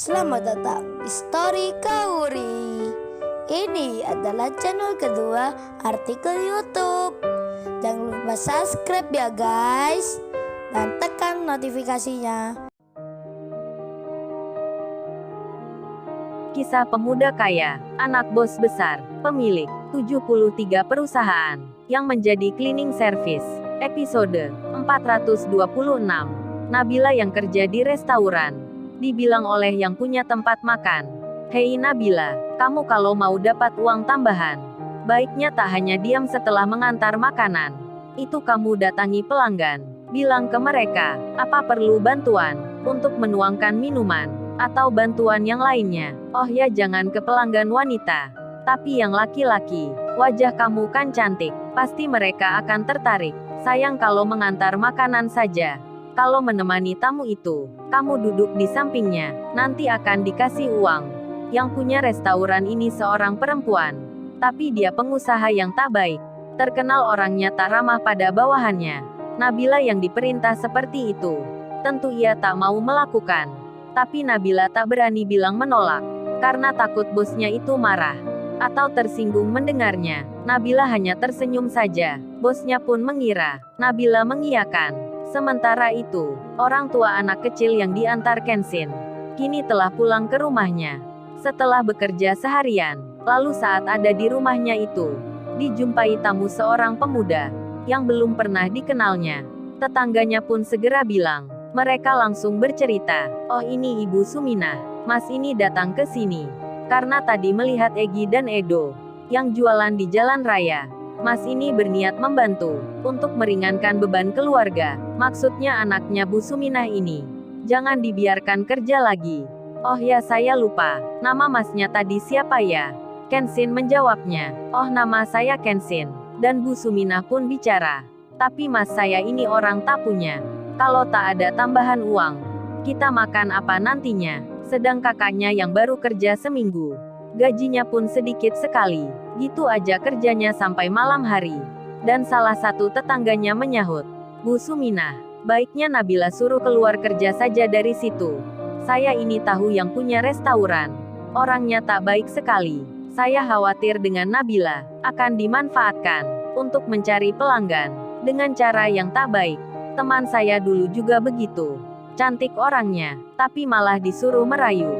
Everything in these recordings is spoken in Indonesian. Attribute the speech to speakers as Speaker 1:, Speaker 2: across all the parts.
Speaker 1: Selamat datang di Story Kauri. Ini adalah channel kedua artikel YouTube. Jangan lupa subscribe ya guys, dan tekan notifikasinya.
Speaker 2: Kisah pemuda kaya, anak bos besar, pemilik 73 perusahaan, yang menjadi cleaning service. Episode 426. Nabila yang kerja di restoran. Dibilang oleh yang punya tempat makan, "Hei Nabila, kamu kalau mau dapat uang tambahan, baiknya tak hanya diam setelah mengantar makanan. Itu kamu datangi pelanggan, bilang ke mereka, apa perlu bantuan, untuk menuangkan minuman, atau bantuan yang lainnya. Oh ya, jangan ke pelanggan wanita, tapi yang laki-laki. Wajah kamu kan cantik, pasti mereka akan tertarik. Sayang kalau mengantar makanan saja. Kalau menemani tamu itu, kamu duduk di sampingnya, nanti akan dikasih uang." Yang punya restoran ini seorang perempuan, tapi dia pengusaha yang tak baik. Terkenal orangnya tak ramah pada bawahannya. Nabila yang diperintah seperti itu, tentu ia tak mau melakukan. Tapi Nabila tak berani bilang menolak, karena takut bosnya itu marah atau tersinggung mendengarnya. Nabila hanya tersenyum saja. Bosnya pun mengira Nabila mengiyakan. Sementara itu, orang tua anak kecil yang diantar Kensin, kini telah pulang ke rumahnya. Setelah bekerja seharian, lalu saat ada di rumahnya itu, dijumpai tamu seorang pemuda, yang belum pernah dikenalnya. Tetangganya pun segera bilang, mereka langsung bercerita, "Oh, ini Ibu Suminah, Mas ini datang ke sini karena tadi melihat Egi dan Edo, yang jualan di jalan raya. Mas ini berniat membantu, untuk meringankan beban keluarga, maksudnya anaknya Bu Suminah ini. Jangan dibiarkan kerja lagi." "Oh ya, saya lupa, nama masnya tadi siapa ya?" Kensin menjawabnya. "Oh, nama saya Kensin." Dan Bu Suminah pun bicara, "Tapi mas saya ini orang tak punya. Kalau tak ada tambahan uang, kita makan apa nantinya? Sedang kakaknya yang baru kerja seminggu, gajinya pun sedikit sekali. Gitu aja kerjanya sampai malam hari." Dan salah satu tetangganya menyahut, "Bu Suminah, baiknya Nabila suruh keluar kerja saja dari situ. Saya ini tahu yang punya restoran. Orangnya tak baik sekali. Saya khawatir dengan Nabila akan dimanfaatkan untuk mencari pelanggan dengan cara yang tak baik. Teman saya dulu juga begitu. Cantik orangnya, tapi malah disuruh merayu,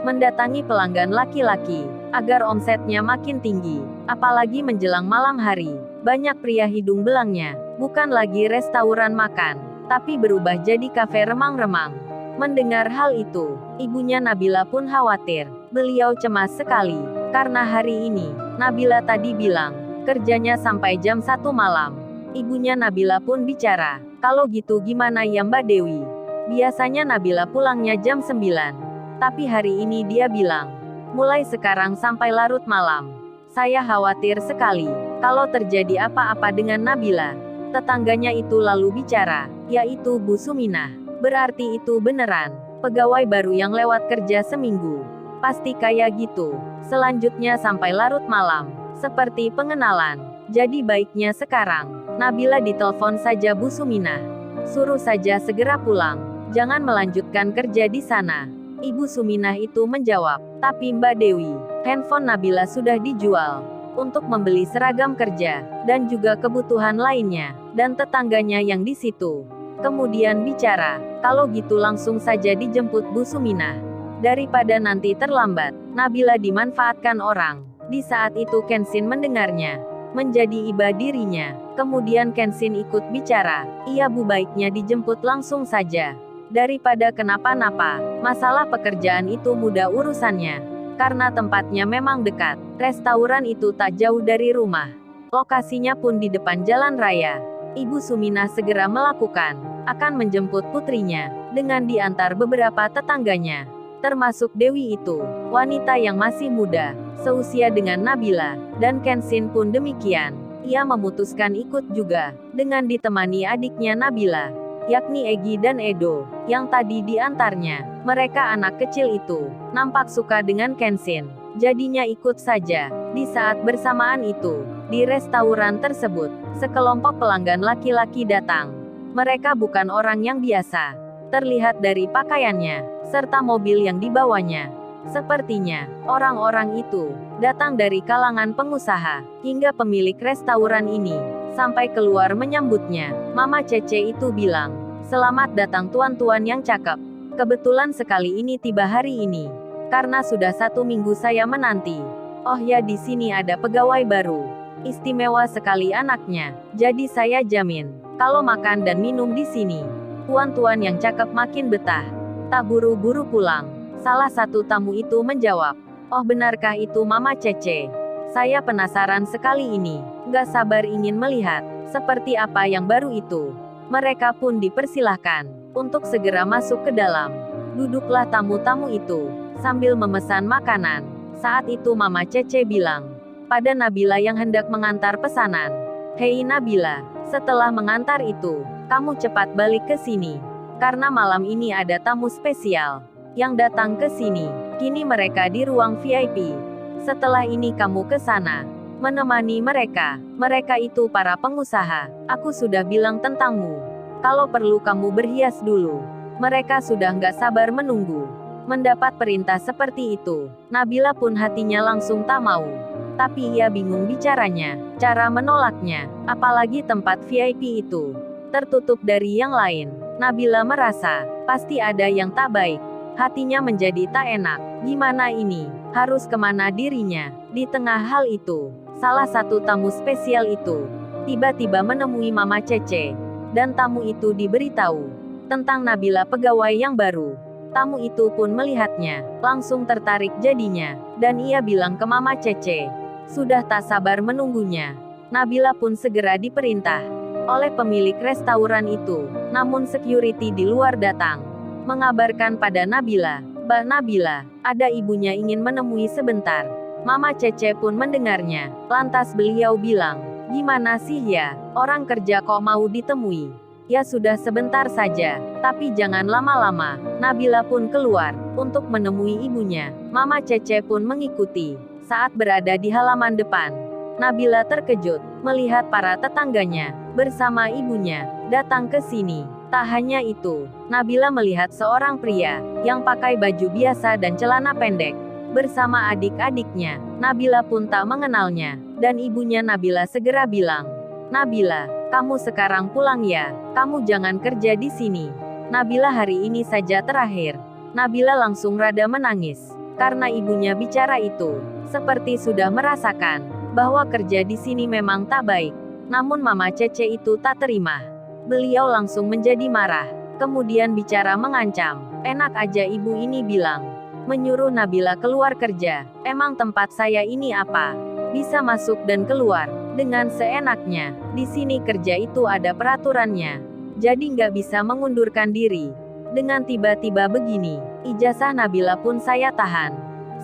Speaker 2: mendatangi pelanggan laki-laki, agar omsetnya makin tinggi. Apalagi menjelang malam hari, banyak pria hidung belangnya, bukan lagi restoran makan, tapi berubah jadi kafe remang-remang." Mendengar hal itu, ibunya Nabila pun khawatir. Beliau cemas sekali, karena hari ini, Nabila tadi bilang, kerjanya sampai jam 1 malam. Ibunya Nabila pun bicara, "Kalau gitu gimana ya Mbak Dewi? Biasanya Nabila pulangnya jam 9. Tapi hari ini dia bilang, mulai sekarang sampai larut malam. Saya khawatir sekali, kalau terjadi apa-apa dengan Nabila." Tetangganya itu lalu bicara, yaitu Bu Suminah. "Berarti itu beneran, pegawai baru yang lewat kerja seminggu. Pasti kayak gitu. Selanjutnya sampai larut malam, seperti pengenalan. Jadi baiknya sekarang, Nabila ditelepon saja Bu Suminah. Suruh saja segera pulang, jangan melanjutkan kerja di sana." Ibu Suminah itu menjawab, "Tapi Mbak Dewi, handphone Nabila sudah dijual untuk membeli seragam kerja, dan juga kebutuhan lainnya." Dan tetangganya yang di situ kemudian bicara, "Kalau gitu langsung saja dijemput Bu Suminah, daripada nanti terlambat, Nabila dimanfaatkan orang." Di saat itu Kensin mendengarnya, menjadi iba dirinya. Kemudian Kensin ikut bicara, "Iya Bu, baiknya dijemput langsung saja. Daripada kenapa-napa, masalah pekerjaan itu mudah urusannya. Karena tempatnya memang dekat, restoran itu tak jauh dari rumah. Lokasinya pun di depan jalan raya." Ibu Suminah segera melakukan, akan menjemput putrinya, dengan diantar beberapa tetangganya. Termasuk Dewi itu, wanita yang masih muda, seusia dengan Nabila, dan Kensin pun demikian. Ia memutuskan ikut juga, dengan ditemani adiknya Nabila, yakni Egi dan Edo, yang tadi diantarnya. Mereka anak kecil itu, nampak suka dengan Kensin, jadinya ikut saja. Di saat bersamaan itu, di restoran tersebut, sekelompok pelanggan laki-laki datang. Mereka bukan orang yang biasa. Terlihat dari pakaiannya, serta mobil yang dibawanya. Sepertinya, orang-orang itu datang dari kalangan pengusaha, hingga pemilik restoran ini, sampai keluar menyambutnya. Mama Cece itu bilang, "Selamat datang tuan-tuan yang cakep. Kebetulan sekali ini tiba hari ini. Karena sudah 1 minggu saya menanti. Oh ya, di sini ada pegawai baru. Istimewa sekali anaknya. Jadi saya jamin, kalau makan dan minum di sini, tuan-tuan yang cakep makin betah. Tak buru-buru pulang." Salah satu tamu itu menjawab, "Oh benarkah itu Mama Cece? Saya penasaran sekali ini. Gak sabar ingin melihat, seperti apa yang baru itu." Mereka pun dipersilahkan untuk segera masuk ke dalam. Duduklah tamu-tamu itu, sambil memesan makanan. Saat itu Mama Cece bilang pada Nabila yang hendak mengantar pesanan, "Hei Nabila, setelah mengantar itu, kamu cepat balik ke sini. Karena malam ini ada tamu spesial yang datang ke sini. Kini mereka di ruang VIP. Setelah ini kamu ke sana, menemani mereka. Mereka itu para pengusaha. Aku sudah bilang tentangmu. Kalau perlu kamu berhias dulu." Mereka sudah nggak sabar menunggu. Mendapat perintah seperti itu, Nabila pun hatinya langsung tak mau. Tapi ia bingung bicaranya, cara menolaknya, apalagi tempat VIP itu tertutup dari yang lain. Nabila merasa, pasti ada yang tak baik. Hatinya menjadi tak enak. Gimana ini? Harus kemana dirinya? Di tengah hal itu, salah satu tamu spesial itu tiba-tiba menemui Mama Cece. Dan tamu itu diberitahu tentang Nabila pegawai yang baru. Tamu itu pun melihatnya, langsung tertarik jadinya. Dan ia bilang ke Mama Cece, sudah tak sabar menunggunya. Nabila pun segera diperintah oleh pemilik restoran itu. Namun security di luar datang mengabarkan pada Nabila, "Mbak Nabila, ada ibunya ingin menemui sebentar." Mama Cece pun mendengarnya. Lantas beliau bilang, "Gimana sih ya, orang kerja kok mau ditemui? Ya sudah sebentar saja, tapi jangan lama-lama." Nabila pun keluar untuk menemui ibunya. Mama Cece pun mengikuti. Saat berada di halaman depan, Nabila terkejut melihat para tetangganya bersama ibunya datang ke sini. Tak hanya itu, Nabila melihat seorang pria yang pakai baju biasa dan celana pendek bersama adik-adiknya. Nabila pun tak mengenalnya, dan ibunya Nabila segera bilang, "Nabila, kamu sekarang pulang ya. Kamu jangan kerja di sini. Nabila hari ini saja terakhir." Nabila langsung rada menangis karena ibunya bicara itu seperti sudah merasakan bahwa kerja di sini memang tak baik. Namun Mama Cece itu tak terima. Beliau langsung menjadi marah, kemudian bicara mengancam. "Enak aja ibu ini bilang, menyuruh Nabila keluar kerja. Emang tempat saya ini apa? Bisa masuk dan keluar dengan seenaknya. Di sini kerja itu ada peraturannya. Jadi nggak bisa mengundurkan diri." Dengan tiba-tiba begini, ijazah Nabila pun saya tahan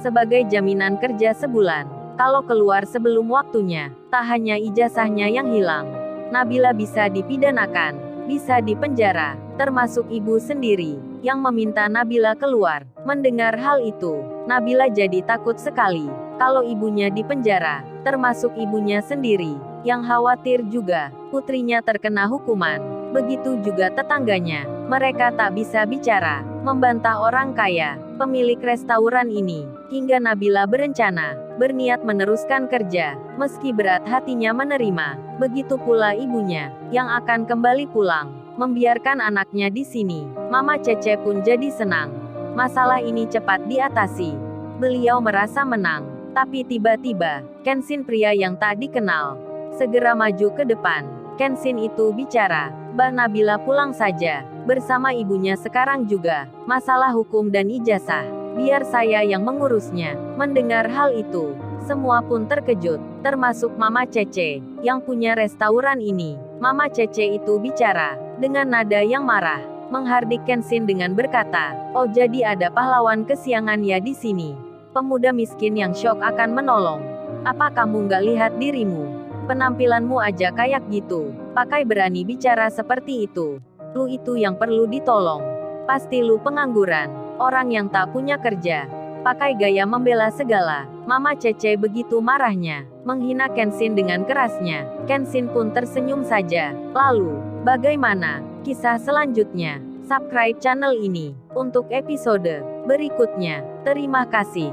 Speaker 2: sebagai jaminan kerja sebulan. Kalau keluar sebelum waktunya, tak hanya ijazahnya yang hilang, Nabila bisa dipidanakan, bisa dipenjara, termasuk ibu sendiri yang meminta Nabila keluar. Mendengar hal itu, Nabila jadi takut sekali kalau ibunya dipenjara, termasuk ibunya sendiri yang khawatir juga putrinya terkena hukuman. Begitu juga tetangganya, mereka tak bisa bicara, membantah orang kaya, pemilik restoran ini, hingga Nabila berencana, berniat meneruskan kerja, meski berat hatinya menerima. Begitu pula ibunya, yang akan kembali pulang, membiarkan anaknya di sini. Mama Cece pun jadi senang. Masalah ini cepat diatasi. Beliau merasa menang, tapi tiba-tiba, Kenshin pria yang tak dikenal, segera maju ke depan. Kenshin itu bicara, "Mbak Nabila pulang saja, bersama ibunya sekarang juga. Masalah hukum dan ijazah, biar saya yang mengurusnya." Mendengar hal itu, semua pun terkejut, termasuk Mama Cece, yang punya restoran ini. Mama Cece itu bicara, dengan nada yang marah, menghardik Kenshin dengan berkata, "Oh jadi ada pahlawan kesiangan ya di sini. Pemuda miskin yang syok akan menolong. Apa kamu nggak lihat dirimu? Penampilanmu aja kayak gitu, pakai berani bicara seperti itu. Lu itu yang perlu ditolong. Pasti lu pengangguran, orang yang tak punya kerja. Pakai gaya membela segala." Mama Cece begitu marahnya, menghina Kenshin dengan kerasnya. Kenshin pun tersenyum saja. Lalu, bagaimana kisah selanjutnya? subscribe channel ini untuk episode berikutnya. Terima kasih.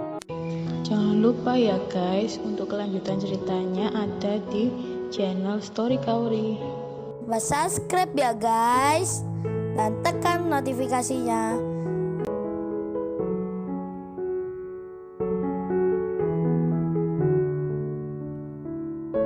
Speaker 3: Jangan lupa ya guys, untuk kelanjutan ceritanya ada di channel Story Kauri.
Speaker 1: Subscribe ya guys dan tekan notifikasinya